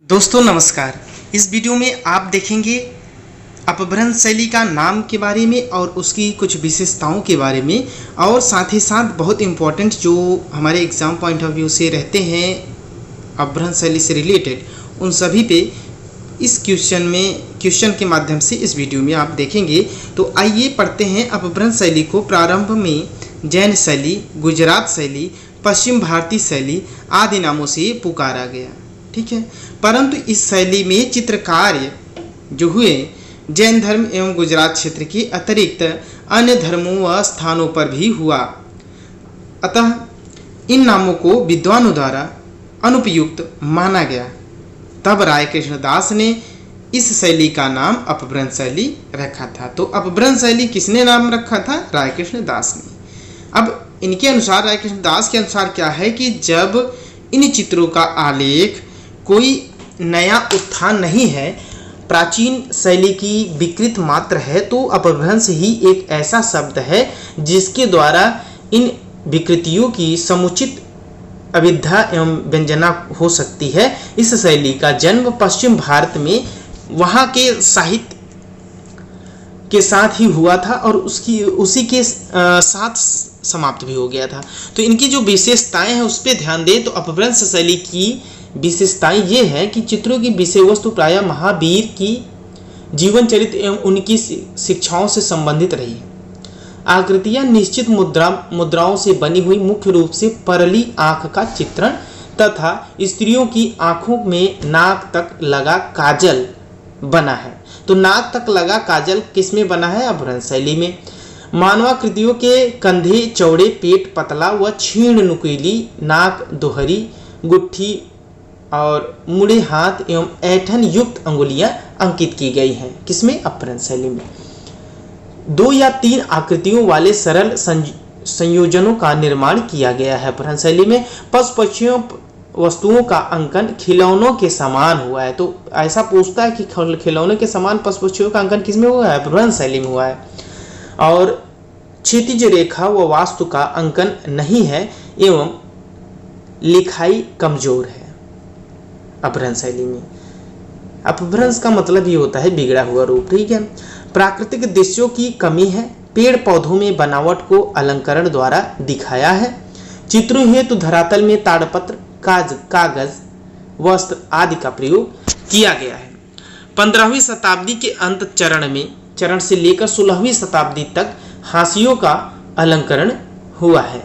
दोस्तों नमस्कार। इस वीडियो में आप देखेंगे अपभ्रंश शैली का नाम के बारे में और उसकी कुछ विशेषताओं के बारे में, और साथ ही साथ बहुत इम्पोर्टेंट जो हमारे एग्ज़ाम पॉइंट ऑफ व्यू से रहते हैं अपभ्रंश शैली से रिलेटेड, उन सभी पे इस क्वेश्चन के माध्यम से इस वीडियो में आप देखेंगे। तो आइए पढ़ते हैं। अपभ्रंश शैली को प्रारंभ में जैन शैली, गुजरात शैली, पश्चिम भारतीय शैली आदि नामों से पुकारा गया, ठीक है। परंतु इस शैली में चित्रकार्य जो हुए जैन धर्म एवं गुजरात क्षेत्र के अतिरिक्त अन्य धर्मों व स्थानों पर भी हुआ। अतः इन नामों को विद्वानों द्वारा अनुपयुक्त माना गया। तब राय कृष्णदास ने इस शैली का नाम अपभ्रंश शैली रखा था। तो अपभ्रंश शैली किसने नाम रखा था? राय कृष्णदास ने। अब इनके अनुसार, राय कृष्णदास के अनुसार क्या है कि जब इन चित्रों का आलेख कोई नया उत्थान नहीं है, प्राचीन शैली की विकृत मात्र है, तो अपभ्रंश ही एक ऐसा शब्द है जिसके द्वारा इन विकृतियों की समुचित अभिधा एवं व्यंजना हो सकती है। इस शैली का जन्म पश्चिम भारत में वहाँ के साहित्य के साथ ही हुआ था और उसी के साथ समाप्त भी हो गया था। तो इनकी जो विशेषताएं हैं उस पर ध्यान दें तो अपभ्रंश शैली की विशेषताएं ये है कि चित्रों की विषय वस्तु प्रायः महावीर की जीवन चरित्र एवं उनकी शिक्षाओं से संबंधित रही है। आकृतियां निश्चित मुद्राओं से बनी हुई, मुख्य रूप से परली आंख का चित्रण तथा स्त्रियों की आंखों में नाक तक लगा काजल बना है। तो नाक तक लगा काजल किसमें बना है? अपभ्रंश शैली में। मानवाकृतियों के कंधे चौड़े, पेट पतला व क्षीण नुकीली, नाक दोहरी, गुट्ठी और मुड़े हाथ एवं ऐंठन युक्त अंगुलियां अंकित की गई हैं। किसमें? अपभ्रंश शैली में। 2 या 3 आकृतियों वाले सरल संयोजनों का निर्माण किया गया है। अपभ्रंश शैली में पशु पक्षियों वस्तुओं का अंकन खिलौनों के समान हुआ है। तो ऐसा पूछता है कि खिलौनों के समान पशु पक्षियों का अंकन किसमें हुआ है? अपभ्रंश शैली में हुआ है। और क्षितिज रेखा व वास्तु का अंकन नहीं है एवं लिखाई कमजोर है अपभ्रंश शैली में। अपभ्रंश का मतलब ये होता है बिगड़ा हुआ रूप, ठीक है। प्राकृतिक दृश्यों की कमी है। पेड़ पौधों में बनावट को अलंकरण द्वारा दिखाया है। चित्रों हेतु धरातल में ताड़पत्र, कागज, वस्त्र आदि का प्रयोग किया गया है। 15वीं शताब्दी के अंत चरण से लेकर 16वीं शताब्दी तक हाशियों का अलंकरण हुआ है।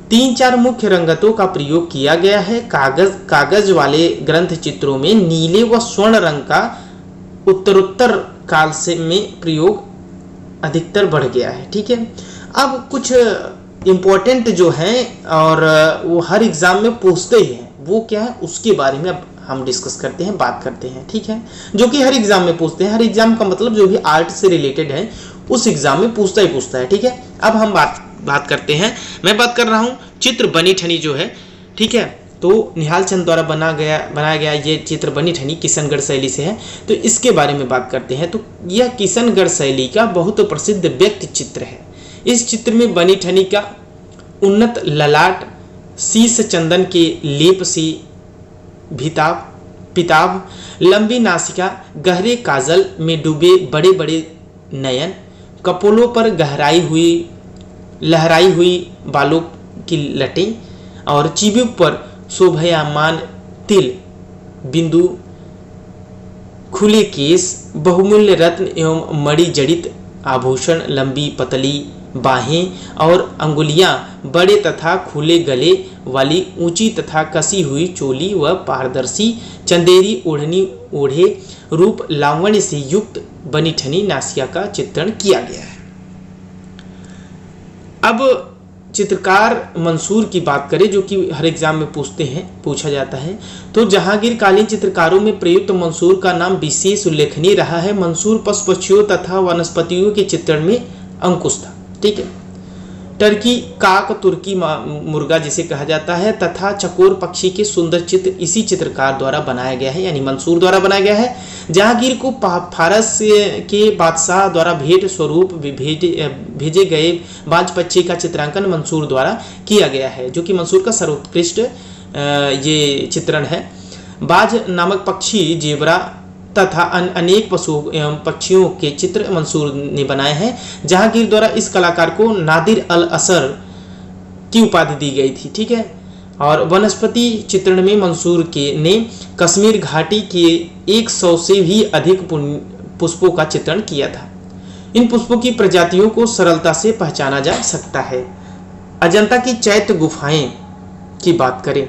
3-4 मुख्य रंगतों का प्रयोग किया गया है। कागज वाले ग्रंथ चित्रों में नीले व स्वर्ण रंग का उत्तरोत्तर काल से में प्रयोग अधिकतर बढ़ गया है, ठीक है। अब कुछ इम्पोर्टेंट जो हैं और वो हर एग्जाम में पूछते ही हैं, वो क्या है उसके बारे में अब हम डिस्कस करते हैं, बात करते हैं, ठीक है। जो कि हर एग्जाम में पूछते हैं। हर एग्जाम का मतलब जो भी आर्ट से रिलेटेड है उस एग्जाम में पूछता है, ठीक है। अब हम बात करते हैं। मैं बात कर रहा हूँ चित्र बनी ठनी जो है, ठीक है। तो निहाल चंद द्वारा बनाया गया ये चित्र बनी ठनी किशनगढ़ शैली से है। तो इसके बारे में बात करते हैं। तो यह किशनगढ़ शैली का बहुत प्रसिद्ध व्यक्ति चित्र है। इस चित्र में बनी ठनी का उन्नत ललाट, शीश चंदन के लेप से पिताभ, लंबी नासिका, गहरे काजल में डूबे बड़े बड़े नयन, कपोलों पर लहराई हुई बालों की लटें और जीभों पर शोभायमान तिल बिंदु, खुले केस, बहुमूल्य रत्न एवं मणि जड़ित आभूषण, लंबी पतली बाहें और अंगुलियां, बड़े तथा खुले गले वाली ऊंची तथा कसी हुई चोली व पारदर्शी चंदेरी ओढ़नी ओढ़े रूप लावण्य से युक्त बनी ठनी नासिका का चित्रण किया गया है। अब चित्रकार मंसूर की बात करें, जो कि हर एग्जाम में पूछा जाता है, तो जहांगीर कालीन चित्रकारों में प्रयुक्त मंसूर का नाम विशेष उल्लेखनीय रहा है। मंसूर पशु पक्षियों तथा वनस्पतियों के चित्रण में अंकुश था, ठीक है। टर्की काक, तुर्की मुर्गा जिसे कहा जाता है, तथा चकोर पक्षी के सुंदर चित्र इसी चित्रकार द्वारा बनाया गया है, यानी मंसूर द्वारा बनाया गया है। जहांगीर को फारस के बादशाह द्वारा भेंट स्वरूप भेजे गए बाज पक्षी का चित्रांकन मंसूर द्वारा किया गया है, जो कि मंसूर का सर्वोत्कृष्ट ये चित्रण है। बाज नामक पक्षी, जेबरा तथा अनेक पशुओं एवं पक्षियों के चित्र मंसूर ने बनाए हैं। जहांगीर द्वारा इस कलाकार को नादिर अल असर की उपाधि दी गई थी। ठीक है। और वनस्पति चित्रण में मंसूर के ने कश्मीर घाटी के 100 से भी अधिक पुष्पों का चित्रण किया था। इन पुष्पों की प्रजातियों को सरलता से पहचाना जा सकता है। अजंता की चैत्य गुफाएं की बात करें,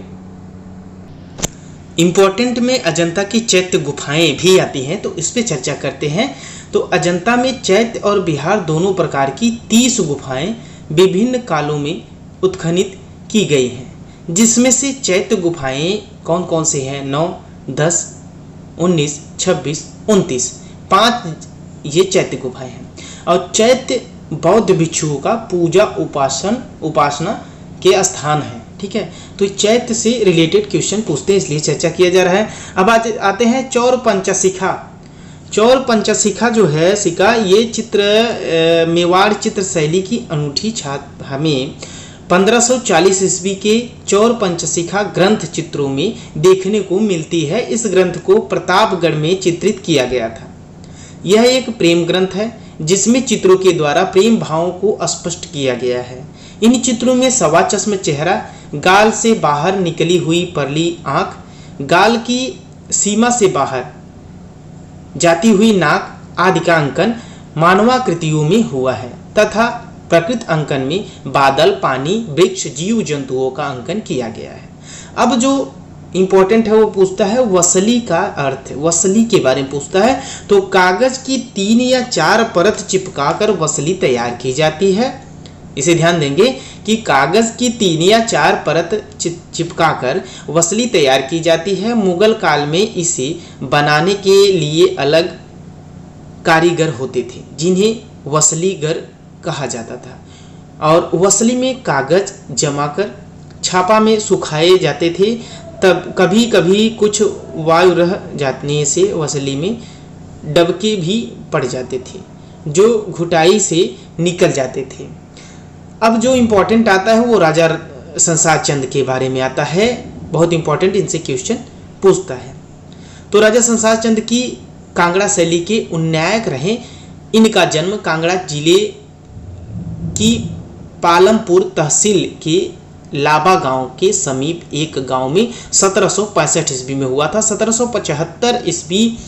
इम्पोर्टेंट में अजंता की चैत्य गुफाएं भी आती हैं, तो इस पे चर्चा करते हैं। तो अजंता में चैत्य और बिहार दोनों प्रकार की 30 गुफाएं विभिन्न कालों में उत्खनित की गई हैं, जिसमें से चैत्य गुफाएं कौन कौन से हैं? 9, 10, 19, 26, 29, 5 ये चैत्य गुफाएं हैं। और चैत्य बौद्ध भिक्षुओं का पूजा उपासना के स्थान है। ठीक है। तो चैत्य से रिलेटेड क्वेश्चन पूछते हैं, इसलिए चर्चा किया जा रहा है। अब आते हैं चौर पंचशिखा। चौर पंचशिखा जो है सिक्का, ये चित्र मेवाड़ चित्र शैली की अनूठी छाप हमें 1540 ईस्वी के चौर पंचशिखा ग्रंथ चित्रों में देखने को मिलती है। इस ग्रंथ को प्रतापगढ़ में चित्रित किया गया था। यह एक प्रेम ग्रंथ है जिसमें चित्रों के द्वारा प्रेम भावों को स्पष्ट किया गया है। इन चित्रों में सवा चश्म चेहरा, गाल से बाहर निकली हुई परली आंख, गाल की सीमा से बाहर जाती हुई नाक आदि का अंकन मानवाकृतियों में हुआ है तथा प्रकृत अंकन में बादल, पानी, वृक्ष, जीव जंतुओं का अंकन किया गया है। अब जो इंपॉर्टेंट है वो पूछता है वसली का अर्थ, वसली के बारे में पूछता है। तो कागज की 3 या 4 परत चिपकाकर वसली तैयार की जाती है। इसे ध्यान देंगे कि कागज की 3 या 4 परत चिपकाकर वसली तैयार की जाती है। मुगल काल में इसे बनाने के लिए अलग कारीगर होते थे जिन्हें वसलीगर कहा जाता था, और वसली में कागज जमाकर छापा में सुखाए जाते थे। तब कभी कभी कुछ वायु रह जाने से वसली में डबके भी पड़ जाते थे जो घुटाई से निकल जाते थे। अब जो इम्पोर्टेंट आता है वो राजा संसार चंद के बारे में आता है, बहुत इंपॉर्टेंट, इनसे क्वेश्चन पूछता है। तो राजा संसार चंद की कांगड़ा शैली के उन्नायक रहे। इनका जन्म कांगड़ा जिले की पालमपुर तहसील के लाबा गांव के समीप एक गांव में 1765 ईस्वी में हुआ था। 1775 ईस्वी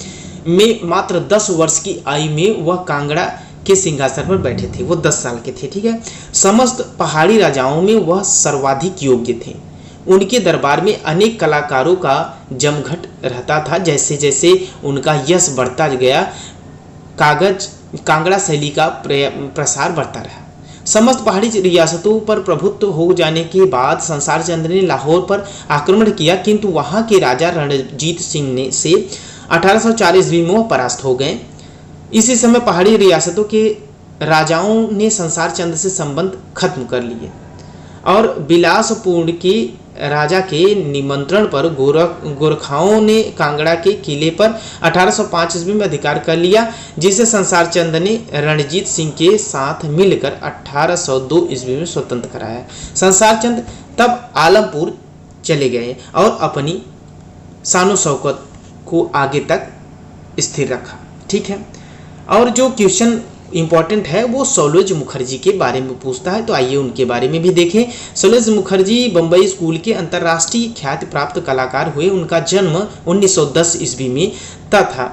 में मात्र 10 वर्ष की आयु में वह कांगड़ा के सिंहासन पर बैठे थे। वो 10 साल के थे। ठीक है। समस्त पहाड़ी राजाओं में वह सर्वाधिक योग्य थे। उनके दरबार में अनेक कलाकारों का जमघट रहता था। जैसे जैसे उनका यश बढ़ता गया, कांगड़ा शैली का प्रसार बढ़ता रहा। समस्त पहाड़ी रियासतों पर प्रभुत्व हो जाने के बाद संसार चंद ने लाहौर पर आक्रमण किया, किंतु वहां के राजा रणजीत सिंह ने से 1804 ईस्वी में परास्त हो गए। इसी समय पहाड़ी रियासतों के राजाओं ने संसार चंद से संबंध खत्म कर लिए और बिलासपुर के राजा के निमंत्रण पर गोरखाओं ने कांगड़ा के किले पर 1805 ईस्वी में अधिकार कर लिया, जिसे संसार चंद ने रणजीत सिंह के साथ मिलकर 1802 ईस्वी में स्वतंत्र कराया। संसार चंद तब आलमपुर चले गए और अपनी शानो शौकत को आगे तक स्थिर रखा। ठीक है। और जो क्वेश्चन इंपॉर्टेंट है वो सैलोज मुखर्जी के बारे में पूछता है, तो आइए उनके बारे में भी देखें। सैलोज मुखर्जी बम्बई स्कूल के अंतर्राष्ट्रीय ख्याति प्राप्त कलाकार हुए। उनका जन्म 1910 ईस्वी में तथा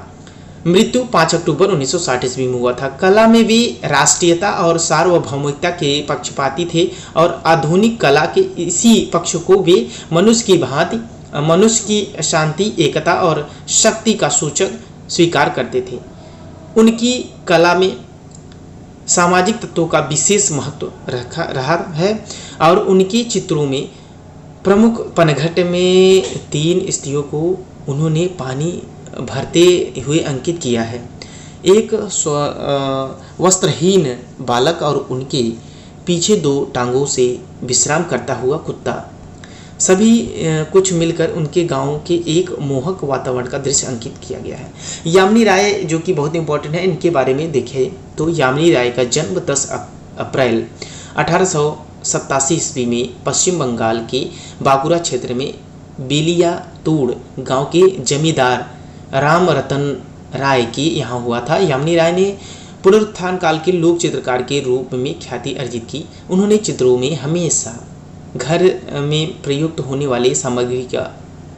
मृत्यु 5 अक्टूबर 1960 ईस्वी में हुआ था। कला में वे राष्ट्रीयता और सार्वभौमिकता के पक्षपाती थे और आधुनिक कला के इसी पक्ष को वे मनुष्य की भांति मनुष्य की शांति, एकता और शक्ति का सूचक स्वीकार करते थे। उनकी कला में सामाजिक तत्वों का विशेष महत्व रहा है और उनके चित्रों में प्रमुख पनघट में 3 स्त्रियों को उन्होंने पानी भरते हुए अंकित किया है। एक वस्त्रहीन बालक और उनके पीछे 2 टांगों से विश्राम करता हुआ कुत्ता, सभी कुछ मिलकर उनके गांव के एक मोहक वातावरण का दृश्य अंकित किया गया है। यामिनी राय जो कि बहुत इंपॉर्टेंट है, इनके बारे में देखें तो यामिनी राय का जन्म 10 अप्रैल 1887 ईस्वी में पश्चिम बंगाल के बांकुरा क्षेत्र में बेलिया तोड़ गांव के जमींदार राम रतन राय के यहाँ हुआ था। यामिनी राय ने पुनरुत्थान काल के लोक चित्रकार के रूप में ख्याति अर्जित की। उन्होंने चित्रों में हमेशा घर में प्रयुक्त होने वाले सामग्री का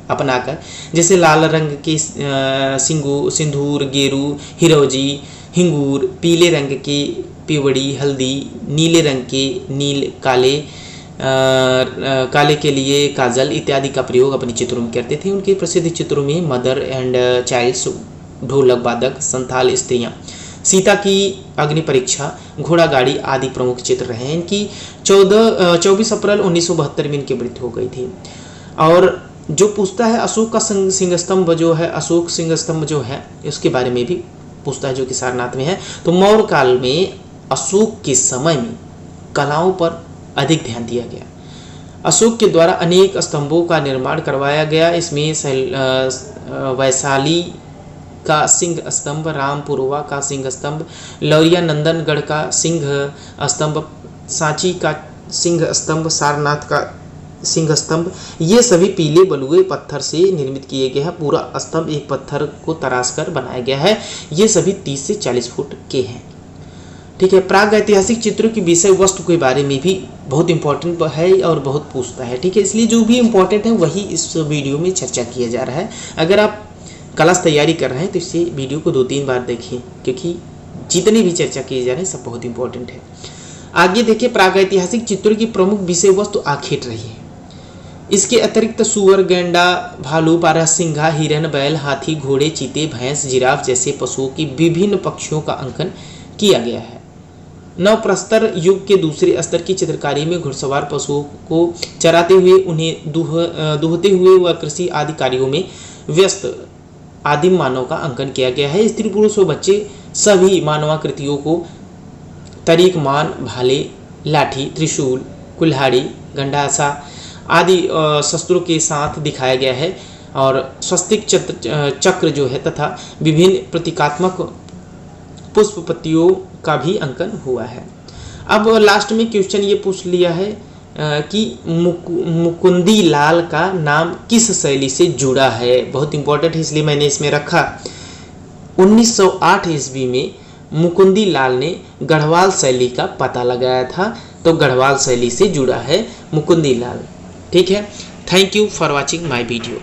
अपनाकर, जैसे लाल रंग के सिंदूर, गेरू, हिरोजी, हिंगूर, पीले रंग के पेवड़ी, हल्दी, नीले रंग के नील, काले के लिए काजल इत्यादि का प्रयोग अपने चित्रों में करते थे। उनके प्रसिद्ध चित्रों में मदर एंड चाइल्ड्स, ढोलक वादक, संथाल स्त्रियां, सीता की अग्नि परीक्षा, घोड़ा गाड़ी आदि प्रमुख चित्र रहे हैं। इनकी 24 अप्रैल 1972 में इनकी मृत्यु हो गई थी। और जो पूछता है अशोक का सिंह स्तंभ जो है, अशोक सिंह स्तंभ जो है इसके बारे में भी पूछता है, जो कि सारनाथ में है। तो मौर्य काल में अशोक के समय में कलाओं पर अधिक ध्यान दिया गया। अशोक के द्वारा अनेक स्तंभों का निर्माण करवाया गया। इसमें वैशाली का सिंह स्तंभ, रामपुरवा का सिंह स्तंभ, लौरिया नंदनगढ़ का सिंह स्तंभ, सांची का सिंह स्तंभ, सारनाथ का सिंह स्तंभ, ये सभी पीले बलुए पत्थर से निर्मित किए गए हैं। पूरा स्तंभ एक पत्थर को तराश कर बनाया गया है। ये सभी 30 से 40 फुट के हैं। ठीक है। प्राग ऐतिहासिक चित्रों की विषय वस्तु के बारे में भी बहुत इंपॉर्टेंट है और बहुत पूछता है। ठीक है, इसलिए जो भी इंपॉर्टेंट है वही इस वीडियो में चर्चा किया जा रहा है। अगर आप क्लास तैयारी कर रहे हैं तो इसे वीडियो को 2-3 बार देखिए, क्योंकि जितने भी चर्चा किए जा रहे हैं सब बहुत इंपॉर्टेंट है। आगे देखिए, प्रागैतिहासिक चित्रों की प्रमुख विषय वस्तु आखेट रही है। इसके अतिरिक्त सुअर, गैंडा, भालू, बारहसिंघा, हिरन, बैल, हाथी, घोड़े, चीते, भैंस, जिराफ जैसे पशुओं की विभिन्न पक्षियों का अंकन किया गया है। नवप्रस्तर युग के दूसरे स्तर की चित्रकारी में घुड़सवार पशुओं को चराते हुए, उन्हें दूहते हुए व कृषि आदि कार्यों में व्यस्त आदिम मानव का अंकन किया गया है। स्त्री, पुरुष व बच्चे सभी मानवाकृतियों को तरीक, मान, भाले, लाठी, त्रिशूल, कुल्हाड़ी, गंडासा आदि शस्त्रों के साथ दिखाया गया है। और स्वस्तिक चक्र जो है तथा विभिन्न प्रतीकात्मक पुष्प पत्तियों का भी अंकन हुआ है। अब लास्ट में क्वेश्चन ये पूछ लिया है कि मुकुंदी लाल का नाम किस शैली से जुड़ा है। बहुत इंपॉर्टेंट है, इसलिए मैंने इसमें रखा। 1908 ईस्वी में मुकुंदी लाल ने गढ़वाल शैली का पता लगाया था, तो गढ़वाल शैली से जुड़ा है मुकुंदी लाल। ठीक है। Thank you for watching my video.